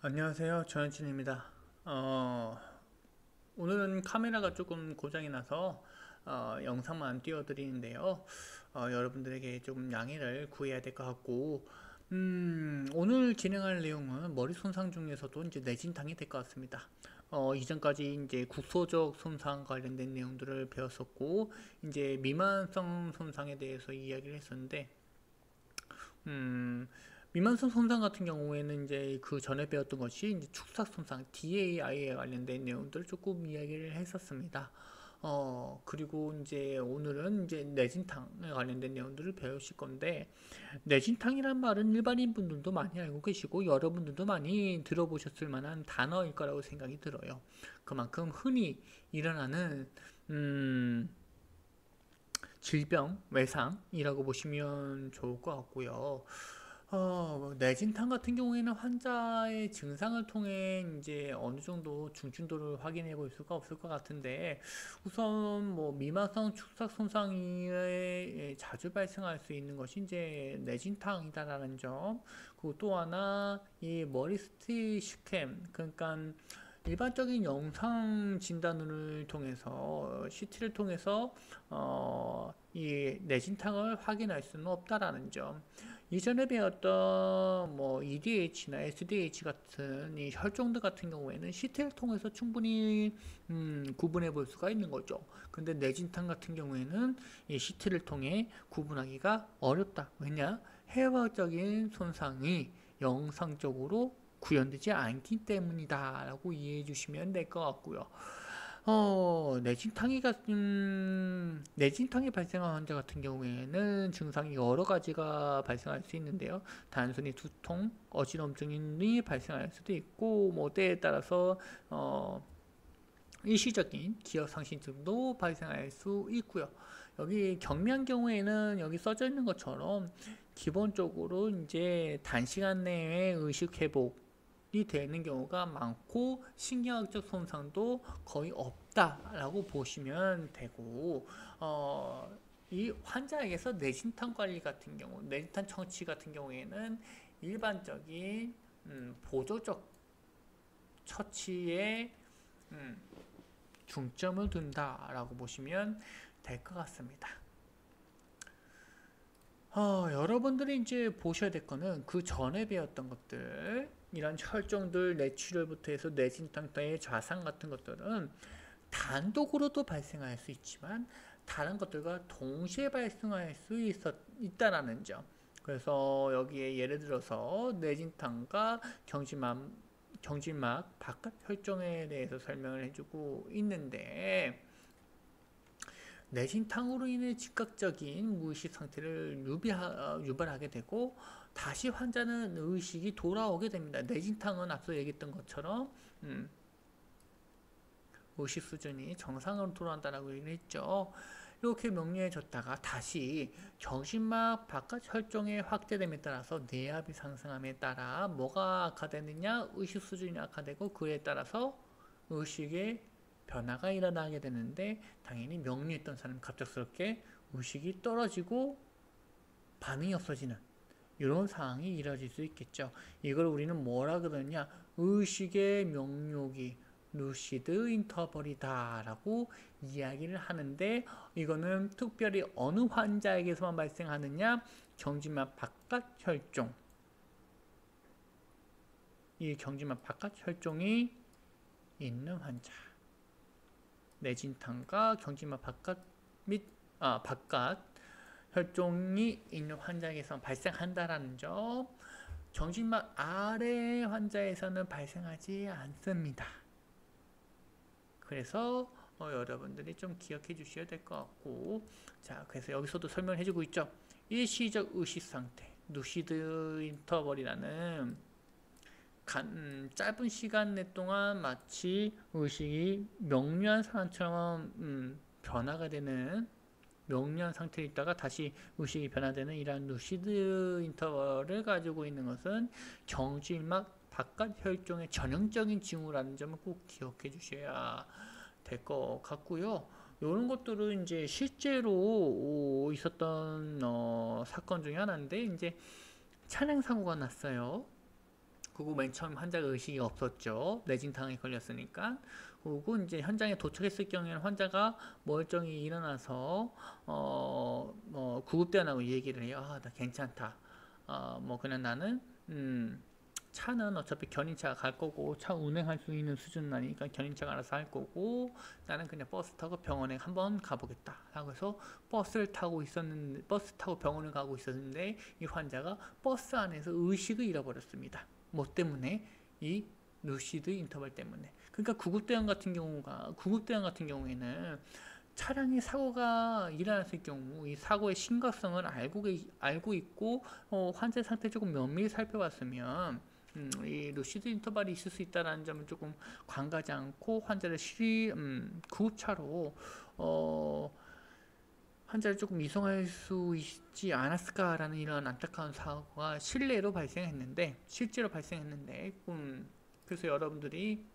안녕하세요. 전현진입니다. 오늘은 카메라가 조금 고장이 나서 영상만 띄워드리는데요. 여러분들에게 좀 양해를 구해야 될 것 같고, 오늘 진행할 내용은 머리 손상 중에서도 이제 뇌진탕이 될 것 같습니다. 이전까지 이제 국소적 손상 관련된 내용들을 배웠었고, 이제 미만성 손상에 대해서 이야기를 했었는데, 음, 미만성 손상 같은 경우에는 이제 그 전에 배웠던 것이 이제 축삭 손상 DAI에 관련된 내용들을 조금 이야기를 했었습니다. 그리고 이제 오늘은 이제 뇌진탕에 관련된 내용들을 배우실 건데, 뇌진탕이란 말은 일반인 분들도 많이 알고 계시고, 여러분들도 많이 들어보셨을 만한 단어일 거라고 생각이 들어요. 그만큼 흔히 일어나는, 음, 질병, 외상이라고 보시면 좋을 것 같고요. 뇌진탕 같은 경우에는 환자의 증상을 통해 이제 어느 정도 중증도를 확인해 볼 수가 없을 것 같은데, 우선 뭐 미만성 축삭 손상이 자주 발생할 수 있는 것이 이제 뇌진탕이다라는 점. 그리고 또 하나 이 머리 스티 스캠, 그러니까 일반적인 영상 진단을 통해서 CT를 통해서 이 뇌진탕을 확인할 수는 없다라는 점. 이전에 배웠던 뭐 EDH나 SDH 같은 이 혈종들 같은 경우에는 CT를 통해서 충분히 구분해 볼 수가 있는 거죠. 근데 뇌진탕 같은 경우에는 이 CT를 통해 구분하기가 어렵다. 왜냐? 해부학적인 손상이 영상적으로 구현되지 않기 때문이다 라고 이해해 주시면 될 것 같고요. 뇌진탕이 발생한 환자 같은 경우에는 증상이 여러 가지가 발생할 수 있는데요. 단순히 두통, 어지럼증이 발생할 수도 있고, 뭐 때에 따라서 일시적인 기억상실증도 발생할 수 있고요. 여기 경미한 경우에는 여기 써져 있는 것처럼 기본적으로 이제 단시간 내에 의식 회복이 되는 경우가 많고 신경학적 손상도 거의 없다라고 보시면 되고 이 환자에게서 뇌진탕 관리 같은 경우, 뇌진탕 처치 같은 경우에는 일반적인 보조적 처치에 중점을 둔다라고 보시면 될 것 같습니다. 여러분들이 이제 보셔야 될 거는 그 전에 배웠던 것들, 이런 혈종들, 뇌출혈부터 해서 뇌진탕 따위 좌상 같은 것들은 단독으로도 발생할 수 있지만 다른 것들과 동시에 발생할 수 있다라는 점. 그래서 여기에 예를 들어서 뇌진탕과 경지막 바깥 혈종에 대해서 설명을 해주고 있는데, 뇌진탕으로 인해 즉각적인 무의식 상태를 유발하게 되고 다시 환자는 의식이 돌아오게 됩니다. 뇌진탕은 앞서 얘기했던 것처럼 의식 수준이 정상으로 돌아온다라고 얘기했죠. 이렇게 명료해졌다가 다시 정신막 바깥 혈종의 확대됨에 따라서 뇌압이 상승함에 따라 뭐가 악화되느냐, 의식 수준이 악화되고 그에 따라서 의식의 변화가 일어나게 되는데, 당연히 명료했던 사람은 갑작스럽게 의식이 떨어지고 반응이 없어지는 이런 상황이 이뤄질 수 있겠죠. 이걸 우리는 뭐라 그러냐, 의식의 명료기, 루시드 인터벌이다 라고 이야기를 하는데, 이거는 특별히 어느 환자에게서만 발생하느냐, 경지막 바깥 혈종, 이 경지막 바깥 혈종이 있는 환자, 뇌진탕과 경지막 바깥 바깥 혈종이 있는 환자에게서 발생한다라는 점. 경지막 아래 환자에서는 발생하지 않습니다. 그래서 여러분들이 좀 기억해 주셔야 될 것 같고, 자, 그래서 여기서도 설명해 주고 있죠. 일시적 의식 상태, 루시드 인터벌이라는 짧은 시간 내 동안 마치 의식이 명료한 사람처럼 변화가 되는 명료한 상태에 있다가 다시 의식이 변화되는 이러한 루시드 인터벌을 가지고 있는 것은 경질막 바깥 혈종의 전형적인 징후라는 점을 꼭 기억해 주셔야 될 것 같고요. 이런 것들은 이제 실제로 있었던 사건 중에 하나인데, 이제 차량 사고가 났어요. 그리고 맨 처음 환자가 의식이 없었죠. 뇌진탕에 걸렸으니까. 그리고 이제 현장에 도착했을 경우에는 환자가 멀쩡히 일어나서 구급대원하고 얘기를 해요. 아, 나 괜찮다. 뭐 그냥 나는 차는 어차피 견인차가 갈 거고 차 운행할 수 있는 수준은 아니니까 견인차가 알아서 할 거고 나는 그냥 버스 타고 병원에 한번 가보겠다 하고 해서 버스 타고 병원을 가고 있었는데 이 환자가 버스 안에서 의식을 잃어버렸습니다. 뭐 때문에? 이 루시드 인터벌 때문에. 그러니까 구급대원 같은 경우에는 차량의 사고가 일어났을 경우 이 사고의 심각성을 알고 있고 환자 상태 조금 면밀히 살펴봤으면 이 루시드 인터벌이 있을 수 있다는 점을 조금 관가하지 않고 환자를 구급차로 환자를 조금 이송할 수 있지 않았을까라는 이런 안타까운 사고가 실제로 발생했는데 그래서 여러분들이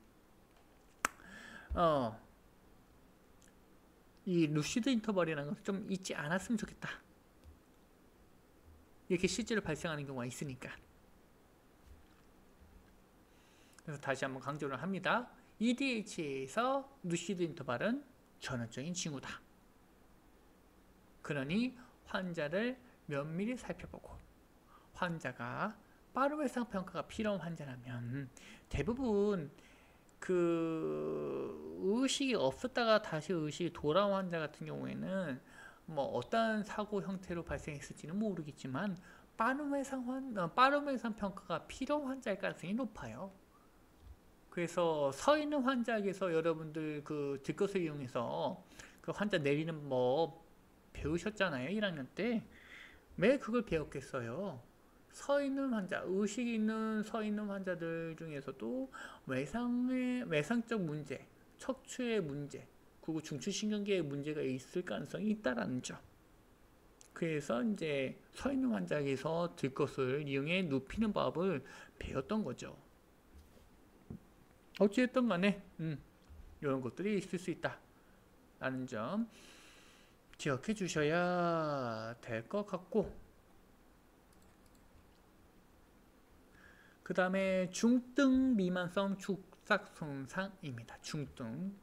이 루시드 인터벌이라는 것을 좀 잊지 않았으면 좋겠다. 이렇게 실제로 발생하는 경우가 있으니까. 그래서 다시 한번 강조를 합니다. EDH에서 루시드 인터벌은 전형적인 징후다. 그러니 환자를 면밀히 살펴보고 환자가 빠른 외상평가가 필요한 환자라면 대부분 그 의식이 없었다가 다시 의식이 돌아온 환자 같은 경우에는 뭐 어떤 사고 형태로 발생했을지는 모르겠지만 빠른 외상 평가가 필요한 환자일 가능성이 높아요. 그래서 서 있는 환자에게서 여러분들 그 들것을 이용해서 그 환자 내리는 법 배우셨잖아요. 1학년 때. 왜 그걸 배웠겠어요? 서 있는 환자, 의식 있는 서 있는 환자들 중에서도 외상적 문제, 척추의 문제, 그리고 중추신경계의 문제가 있을 가능성이 있다라는 점. 그래서 이제 서 있는 환자에게서 들것을 이용해 눕히는 법을 배웠던 거죠. 어찌됐든 간에 이런 것들이 있을 수 있다라는 점 기억해 주셔야 될 것 같고, 그 다음에 중등 미만성 축삭 손상입니다. 중등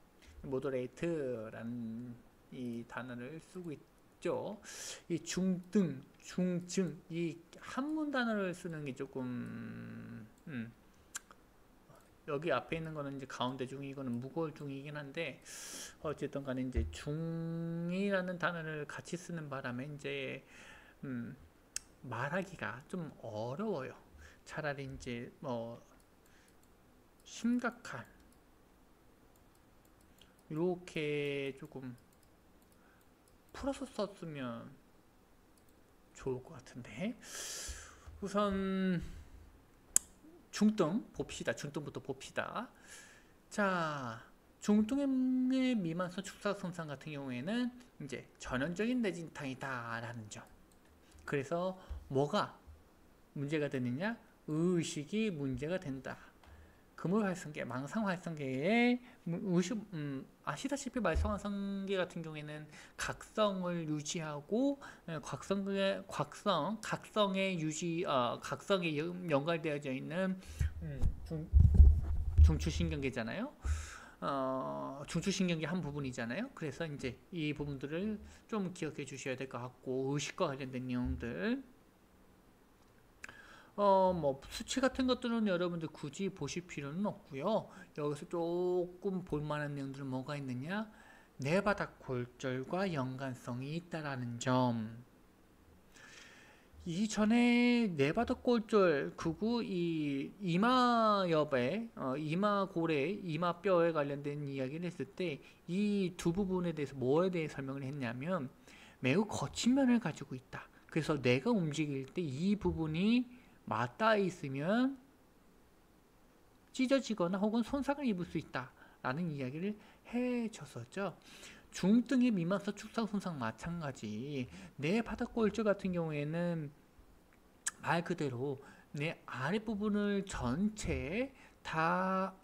모더레이트라는 이 단어를 쓰고 있죠. 이 중등, 중증 이 한문 단어를 쓰는 게 조금 여기 앞에 있는 거는 이제 가운데 중이, 이거는 무거울 중이긴 한데 어쨌든 간에 이제 중이라는 단어를 같이 쓰는 바람에 이제 말하기가 좀 어려워요. 차라리 이제 뭐 심각한 이렇게 조금 풀어서 썼으면 좋을 것 같은데, 우선 중등 봅시다. 중등부터 봅시다. 자, 중등의 미만성 축삭 손상 같은 경우에는 이제 전형적인 뇌진탕이다라는 점. 그래서 뭐가 문제가 되느냐? 의식이 문제가 된다. 그물활성계, 망상활성계의 아시다시피 말성활성계 같은 경우에는 각성을 유지하고 각성에 연관되어져 있는 중추신경계잖아요. 중추신경계 한 부분이잖아요. 그래서 이제 이 부분들을 좀 기억해 주셔야 될 것 같고, 의식과 관련된 내용들. 뭐 수치 같은 것들은 여러분들 굳이 보실 필요는 없고요. 여기서 조금 볼만한 내용들은 뭐가 있느냐? 뇌바닥 골절과 연관성이 있다라는 점. 이전에 뇌바닥 골절, 그리고 이 이마엽에, 이마골에, 이마뼈에 관련된 이야기를 했을 때 이 두 부분에 대해서 뭐에 대해 설명을 했냐면 매우 거친 면을 가지고 있다. 그래서 뇌가 움직일 때 이 부분이 맞닿아 있으면 찢어지거나 혹은 손상을 입을 수 있다라는 이야기를 해줬었죠. 중등의 미만성 축삭 손상 마찬가지. 뇌 바닥골절 같은 경우에는 말 그대로 뇌 아랫부분을 전체 다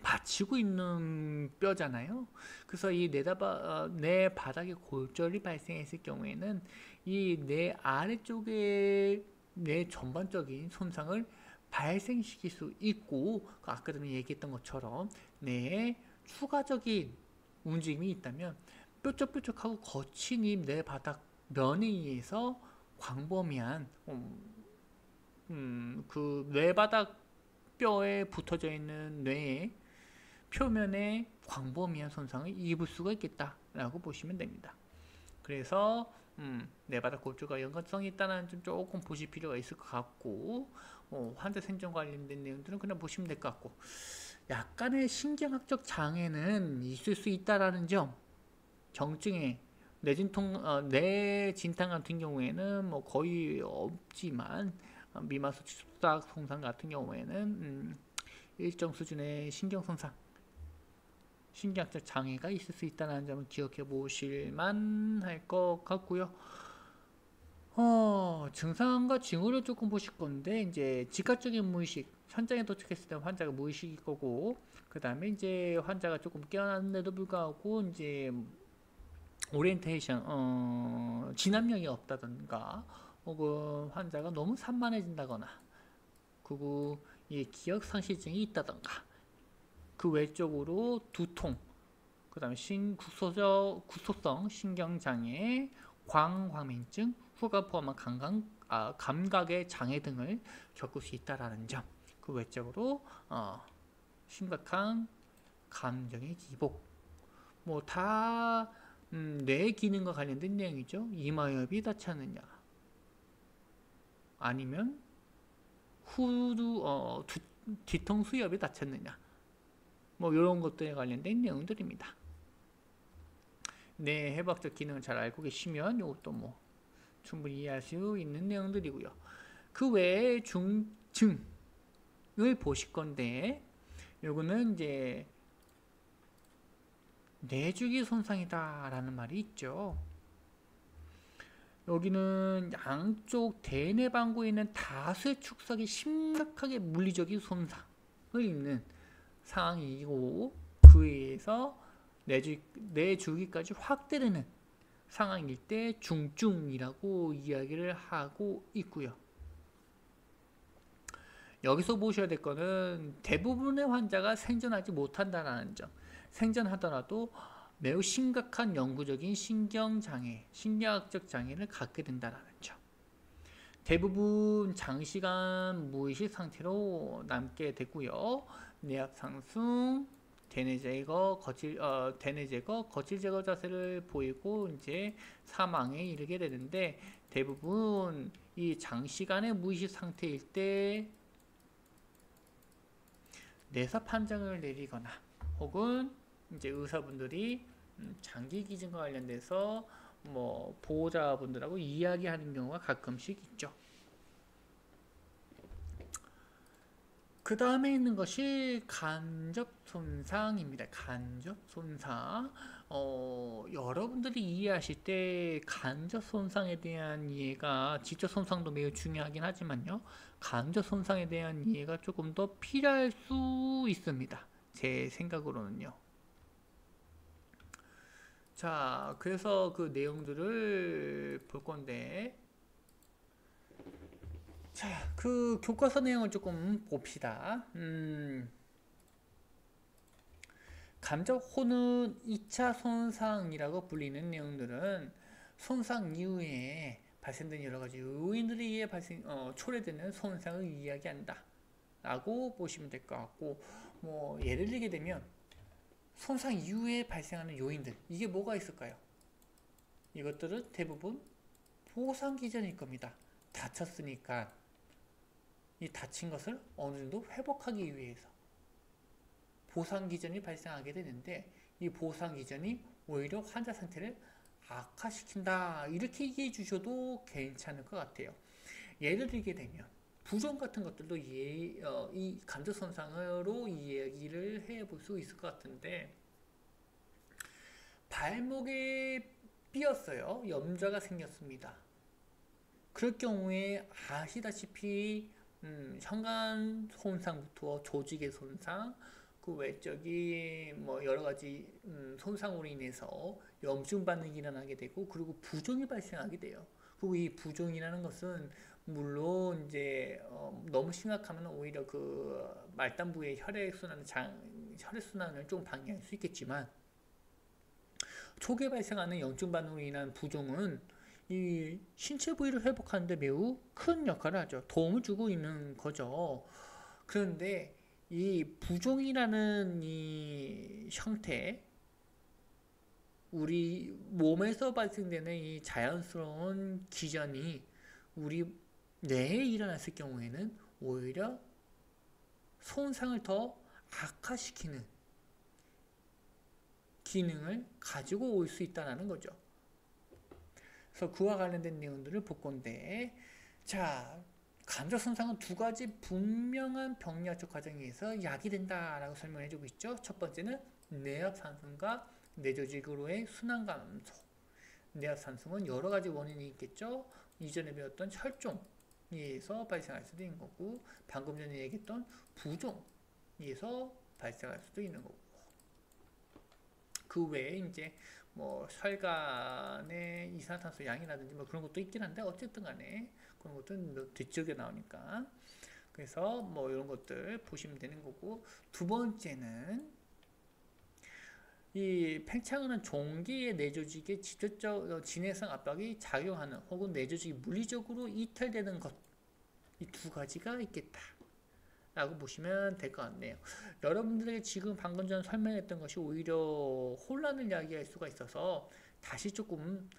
받치고 있는 뼈잖아요. 그래서 이 뇌 바닥에 골절이 발생했을 경우에는 이 뇌 아래쪽에 뇌 전반적인 손상을 발생시킬 수 있고, 아까 전에 얘기했던 것처럼 뇌에 추가적인 움직임이 있다면 뾰족뾰족하고 거친 이 뇌바닥 면에 의해서 광범위한 그 뇌바닥 뼈에 붙어져 있는 뇌의 표면에 광범위한 손상을 입을 수가 있겠다라고 보시면 됩니다. 그래서 뇌바닥 골조가 연관성이 있다는 점 조금 보실 필요가 있을 것 같고, 환자 생존 관련된 내용들은 그냥 보시면 될 것 같고, 약간의 신경학적 장애는 있을 수 있다라는 점, 경증에 뇌진탕 같은 경우에는 뭐 거의 없지만 미마소 축삭 손상 같은 경우에는 일정 수준의 신경손상, 신경학적 장애가 있을 수 있다는 점을 기억해 보실만 할 것 같고요. 증상과 징후를 조금 보실 건데, 이제 즉각적인 무의식, 현장에 도착했을 때 환자가 무의식일 거고, 그 다음에 이제 환자가 조금 깨어났는데도 불구하고 이제 오리엔테이션, 진압력이 없다던가, 혹은 환자가 너무 산만해진다거나, 그리고 기억 상실증이 있다던가, 그 외적으로 두통, 그 다음에 구속성 신경장애, 광화민증, 후가 포함한 감각의 장애 등을 겪을 수 있다라는 점, 그 외적으로 심각한 감정의 기복, 뭐 다 뇌 기능과 관련된 내용이죠. 이마엽이 닿지 않느냐, 아니면 뒤통수엽이 닿지 않느냐, 뭐 이런 것들에 관련된 내용들입니다. 뇌 해부학적 기능을 잘 알고 계시면 이것도 뭐 충분히 이해할 수 있는 내용들이고요. 그 외에 중증을 보실 건데, 요거는 이제 뇌주기 손상이다 라는 말이 있죠. 여기는 양쪽 대뇌방구에 있는 다수의 축석이 심각하게 물리적인 손상을 입는 상황이고, 그에 의해서 뇌주기까지 확대되는 상황일 때 중증이라고 이야기를 하고 있고요. 여기서 보셔야 될 거는 대부분의 환자가 생존하지 못한다는 점, 생존하더라도 매우 심각한 영구적인 신경장애, 신경학적 장애를 갖게 된다는 점. 대부분 장시간 무의식 상태로 남게 되고요. 뇌압 상승, 대뇌 제거, 거칠 제거 자세를 보이고 이제 사망에 이르게 되는데, 대부분 이 장시간의 무의식 상태일 때 뇌사 판정을 내리거나, 혹은 이제 의사분들이 장기 기증과 관련돼서 뭐 보호자분들하고 이야기하는 경우가 가끔씩 있죠. 그 다음에 있는 것이 간접 손상입니다. 간접 손상. 여러분들이 이해하실 때 간접 손상에 대한 이해가, 직접 손상도 매우 중요하긴 하지만요, 간접 손상에 대한 이해가 조금 더 필요할 수 있습니다. 제 생각으로는요. 자, 그래서 그 내용들을 볼 건데, 자, 그 교과서 내용을 조금 봅시다. 감정호는 2차 손상이라고 불리는 내용들은 손상 이후에 발생된 여러 가지 요인들에 의해 초래되는 손상을 이야기한다 라고 보시면 될 것 같고, 뭐 예를 들게 되면 손상 이후에 발생하는 요인들, 이게 뭐가 있을까요? 이것들은 대부분 보상 기전일 겁니다. 다쳤으니까 이 다친 것을 어느 정도 회복하기 위해서 보상 기전이 발생하게 되는데, 이 보상 기전이 오히려 환자 상태를 악화시킨다, 이렇게 얘기해 주셔도 괜찮을 것 같아요. 예를 들게 되면 부종 같은 것들도 이 감정 손상으로 이야기를 해볼 수 있을 것 같은데, 발목에 삐었어요. 염좌가 생겼습니다. 그럴 경우에 아시다시피 현관 손상부터 조직의 손상, 그 외적이 뭐 여러 가지 손상으로 인해서 염증 반응이 일어나게 되고, 그리고 부종이 발생하게 돼요. 그리고 이 부종이라는 것은 물론 이제 너무 심각하면 오히려 그 말단부의 혈액순환을 좀 방해할 수 있겠지만 초기에 발생하는 염증 반응으로 인한 부종은 이 신체 부위를 회복하는 데 매우 큰 역할을 하죠. 도움을 주고 있는 거죠. 그런데 이 부종이라는 이 형태, 우리 몸에서 발생되는 이 자연스러운 기전이 우리 뇌에 일어났을 경우에는 오히려 손상을 더 악화시키는 기능을 가지고 올 수 있다는 거죠. 그래서 그와 관련된 내용들을 볼 건데, 자, 감정 손상은 두 가지 분명한 병리학적 과정에 의해서 야기된다라고 설명해주고 있죠. 첫 번째는 뇌압 상승과 뇌조직으로의 순환 감소. 뇌압 상승은 여러 가지 원인이 있겠죠. 이전에 배웠던 혈종에 의해서 발생할 수도 있는 거고, 방금 전에 얘기했던 부종에 의해서 발생할 수도 있는 거고, 그 외에 이제 뭐 혈관의 이산화탄소 양이라든지 뭐 그런 것도 있긴 한데, 어쨌든 간에 그런 것도 뒤쪽에 나오니까, 그래서 뭐 이런 것들 보시면 되는 거고, 두 번째는 이 팽창하는 종기의 뇌조직에 직접적 진해성 압박이 작용하는, 혹은 뇌조직이 물리적으로 이탈되는 것, 이 두 가지가 있겠다 라고 보시면 될 것 같네요. 여러분들에게 지금 방금 전 설명했던 것이 오히려 혼란을 야기할 수가 있어서 다시 조금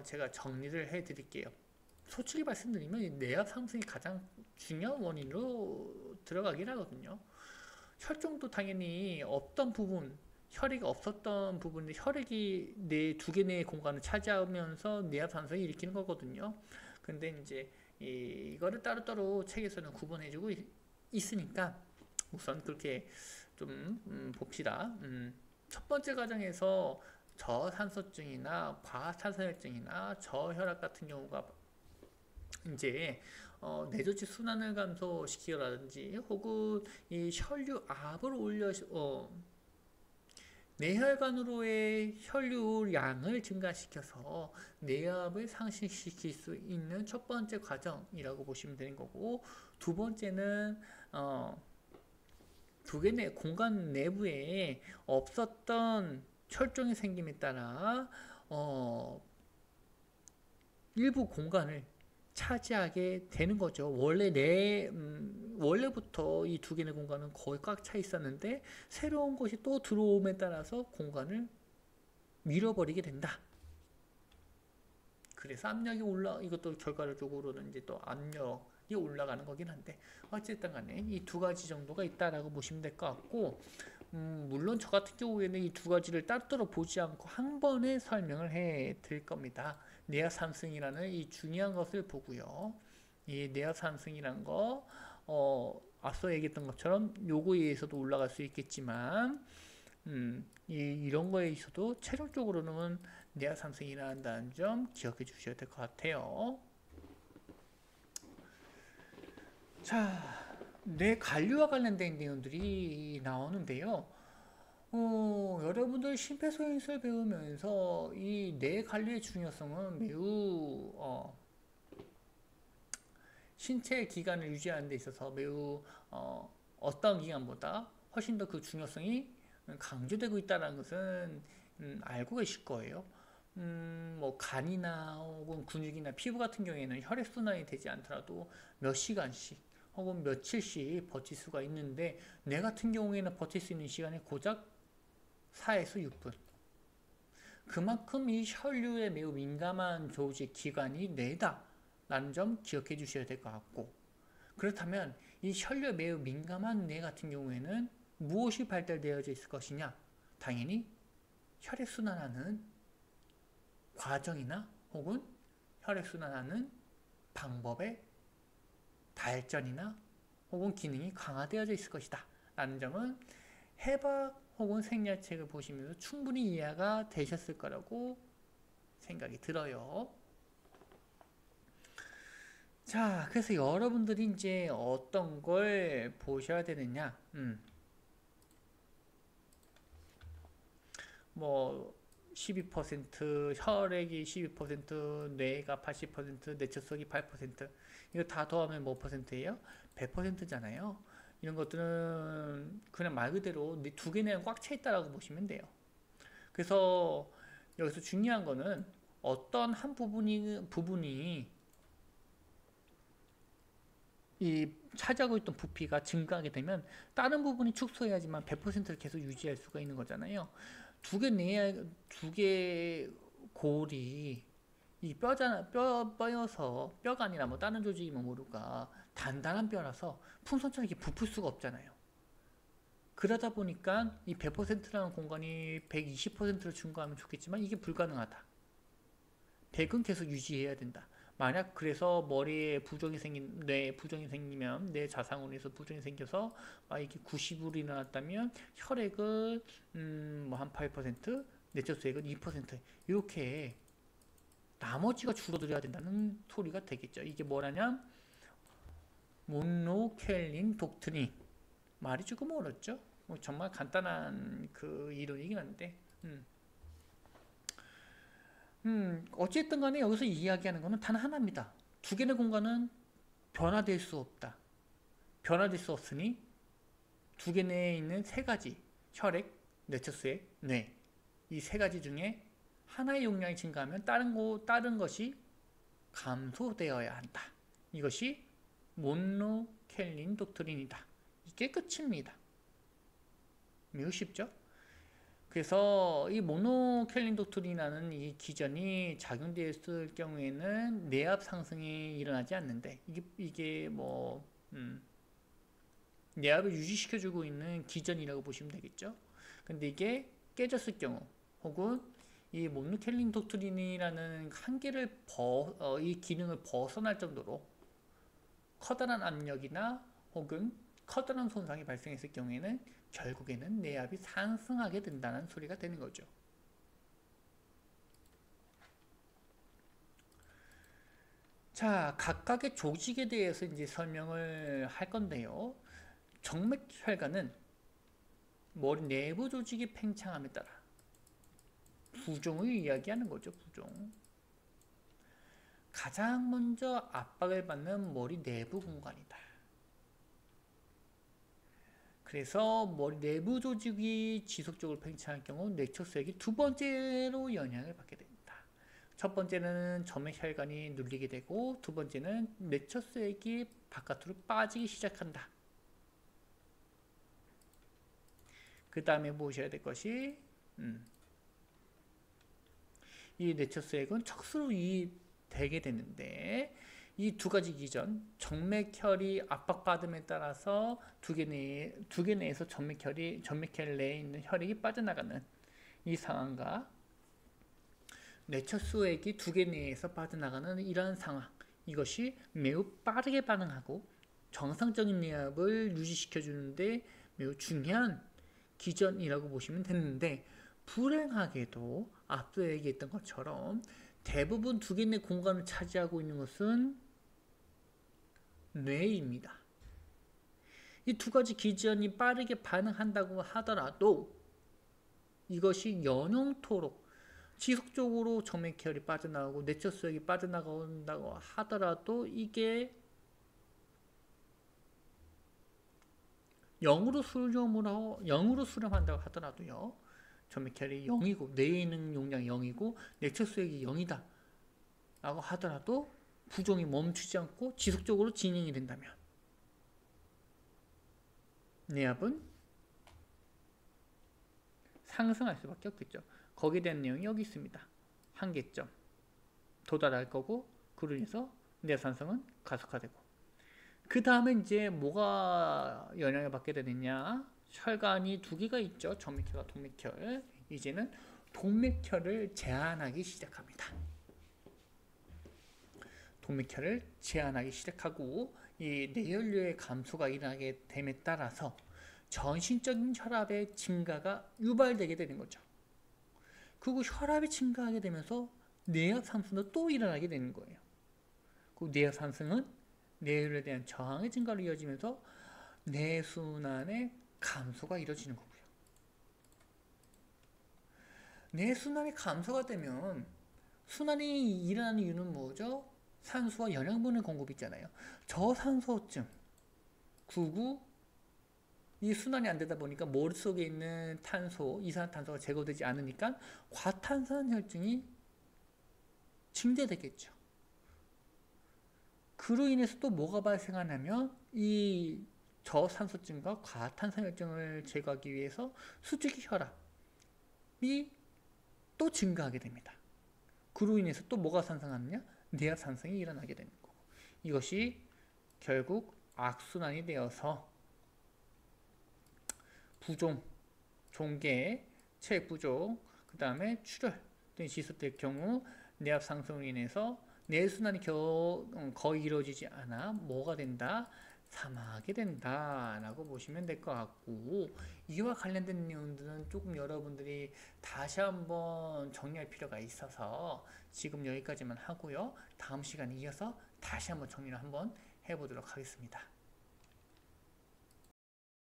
제가 정리를 해 드릴게요. 솔직히 말씀드리면 뇌압 상승이 가장 중요한 원인으로 들어가긴 하거든요. 혈종도 당연히 없던 부분, 혈액이 없었던 부분에 혈액이 뇌 두 개 내의 공간을 차지하면서 뇌압 상승을 일으키는 거거든요. 근데 이제 이거를 따로따로 책에서는 구분해주고 있으니까 우선 그렇게 좀 봅시다. 첫 번째 과정에서 저산소증이나 과탄산혈증이나 저혈압 같은 경우가 이제 뇌조직 순환을 감소시키라든지, 혹은 이 혈류압을 뇌혈관으로의 혈류량을 증가시켜서 뇌압을 상승시킬 수 있는 첫 번째 과정이라고 보시면 되는 거고, 두 번째는 두 개 내 공간 내부에 없었던 혈종이 생김에 따라 일부 공간을 차지하게 되는 거죠. 원래부터 이 두 개의 공간은 거의 꽉 차 있었는데 새로운 것이 또 들어옴에 따라서 공간을 밀어버리게 된다. 그래서 이것도 결과적으로는 이제 또 압력이 올라가는 거긴 한데, 어쨌든 간에 이 두 가지 정도가 있다라고 보시면 될 것 같고, 물론 저 같은 경우에는 이 두 가지를 따로따로 보지 않고 한 번에 설명을 해 드릴 겁니다. 뇌압 상승이라는 이 중요한 것을 보고요. 이 뇌압 상승이란 거, 앞서 얘기했던 것처럼 요거에 의해서도 올라갈 수 있겠지만, 이런 거에 있어도 최종적으로는 뇌압 상승이 일어난다는 점 기억해 주셔야 될 것 같아요. 자, 뇌 관리와 관련된 내용들이 나오는데요. 여러분들 심폐소생술 배우면서 이 뇌 관리의 중요성은 매우 신체 기관을 유지하는 데 있어서 매우 어떤 기관보다 훨씬 더 그 중요성이 강조되고 있다는 것은 알고 계실 거예요. 뭐 간이나 혹은 근육이나 피부 같은 경우에는 혈액순환이 되지 않더라도 몇 시간씩 혹은 며칠씩 버틸 수가 있는데, 뇌 같은 경우에는 버틸 수 있는 시간이 고작 4에서 6분. 그만큼 이 혈류에 매우 민감한 조직 기관이 뇌다 라는 점 기억해 주셔야 될 것 같고, 그렇다면 이 혈류에 매우 민감한 뇌 같은 경우에는 무엇이 발달되어져 있을 것이냐? 당연히 혈액순환하는 과정이나 혹은 혈액순환하는 방법의 발전이나 혹은 기능이 강화되어져 있을 것이다 라는 점은 해박 혹은 생리학책을 보시면서 충분히 이해가 되셨을 거라고 생각이 들어요. 자, 그래서 여러분들이 이제 어떤 걸 보셔야 되느냐, 뭐 12%, 혈액이 12%, 뇌가 80%, 내처속이 8%. 이거 다 더하면 몇 %예요? 100%잖아요. 이런 것들은 그냥 말 그대로 두 개 내가 꽉 차 있다라고 보시면 돼요. 그래서 여기서 중요한 거는 어떤 한 부분이 이 차지하고 있던 부피가 증가하게 되면 다른 부분이 축소해야지만 100%를 계속 유지할 수가 있는 거잖아요. 두 개 골이 이 뼈여서 뼈가 아니라 뭐 다른 조직이면 모르가 단단한 뼈라서 풍선처럼 이렇게 부풀 수가 없잖아요. 그러다 보니까 이 100%라는 공간이 120%로 증가하면 좋겠지만 이게 불가능하다. 100은 계속 유지해야 된다. 만약 그래서 머리에 뇌에 부종이 생기면 뇌 자상으로 해서 부종이 생겨서 이게 90으로 일어났다면 혈액을 뭐 한 8%, 내처수액은 2% 이렇게 나머지가 줄어들어야 된다는 소리가 되겠죠. 이게 뭐라냐? 몬노켈린 독트린. 말이 조금 어렵죠? 정말 간단한 그 이론이긴 한데 어쨌든 간에 여기서 이야기하는 것은 단 하나입니다. 두 개의 공간은 변화될 수 없다. 변화될 수 없으니 두 개 내에 있는 세 가지 혈액, 내처수액, 뇌 이 세 가지 중에 하나의 용량이 증가하면 다른 것이 감소되어야 한다. 이것이 몬노켈린 독트린이다. 이게 끝입니다. 매우 쉽죠? 그래서 이 모노켈린 독트린이라는 이 기전이 작용되었을 경우에는 내압 상승이 일어나지 않는데 이게 뭐 내압을 유지시켜주고 있는 기전이라고 보시면 되겠죠. 근데 이게 깨졌을 경우 혹은 이 모노켈린 독트린이라는 한계를 이 기능을 벗어날 정도로 커다란 압력이나 혹은 커다란 손상이 발생했을 경우에는 결국에는 내압이 상승하게 된다는 소리가 되는 거죠. 자, 각각의 조직에 대해서 이제 설명을 할 건데요. 정맥혈관은 머리 내부 조직이 팽창함에 따라 부종을 이야기하는 거죠. 부종. 가장 먼저 압박을 받는 머리 내부 공간이다. 그래서 머리 내부 조직이 지속적으로 팽창할 경우 내처수액이 두 번째로 영향을 받게 됩니다. 첫 번째는 점액혈관이 눌리게 되고 두 번째는 내처수액이 바깥으로 빠지기 시작한다. 그 다음에 보셔야 될 것이 이 내처수액은 척수로 이입되게 되는데 이 두 가지 기전, 정맥혈이 압박받음에 따라서 두 개 내에서 정맥혈 내에 있는 혈액이 빠져나가는 이 상황과 내처수액이 두 개 내에서 빠져나가는 이러한 상황, 이것이 매우 빠르게 반응하고 정상적인 내압을 유지시켜주는데 매우 중요한 기전이라고 보시면 되는데, 불행하게도 앞서 얘기했던 것처럼 대부분 두 개 내 공간을 차지하고 있는 것은 뇌입니다. 이 두 가지 기전이 빠르게 반응한다고 하더라도 이것이 연용토록 지속적으로 정맥혈이 빠져나가고 내처수액이 빠져나간다고 하더라도 이게 0으로 수렴한다고 하더라도요, 정맥혈이 0이고 뇌에 있는 용량이 0이고 내처수액이 0이다 라고 하더라도 부종이 멈추지 않고 지속적으로 진행이 된다면 내압은 상승할 수밖에 없겠죠. 거기에 대한 내용이 여기 있습니다. 한계점 도달할 거고, 그로 인해서 내압 상승은 가속화되고, 그 다음에 이제 뭐가 영향을 받게 되느냐, 혈관이 두 개가 있죠. 정맥혈과 동맥혈. 이제는 동맥혈을 제한하기 시작합니다. 동맥혈을 제한하기 시작하고 이 뇌연료의 감소가 일어나게 됨에 따라서 전신적인 혈압의 증가가 유발되게 되는 거죠. 그리고 혈압이 증가하게 되면서 뇌압 상승도 또 일어나게 되는 거예요. 그 뇌압 상승은 뇌연료에 대한 저항의 증가로 이어지면서 뇌순환의 감소가 이루어지는 거고요. 뇌순환이 감소가 되면 순환이 일어나는 이유는 뭐죠? 산소와 영양분의 공급이 있잖아요. 저산소증, 구구, 이 순환이 안 되다 보니까 머릿속에 있는 탄소, 이산화탄소가 제거되지 않으니까 과탄산혈증이 증대되겠죠. 그로 인해서 또 뭐가 발생하냐면 이 저산소증과 과탄산혈증을 제거하기 위해서 수직의 혈압이 또 증가하게 됩니다. 그로 인해서 또 뭐가 산성하느냐? 뇌압 상승이 일어나게 되는 거고, 이것이 결국 악순환이 되어서 부종, 종계, 체액 부종, 그 다음에 출혈 등이 지속될 경우 뇌압 상승으로 인해서 뇌순환이 거의 이루어지지 않아 뭐가 된다? 사망하게 된다 라고 보시면 될 것 같고, 이와 관련된 내용들은 조금 여러분들이 다시 한번 정리할 필요가 있어서 지금 여기까지만 하고요. 다음 시간에 이어서 다시 한번 정리를 한번 해보도록 하겠습니다.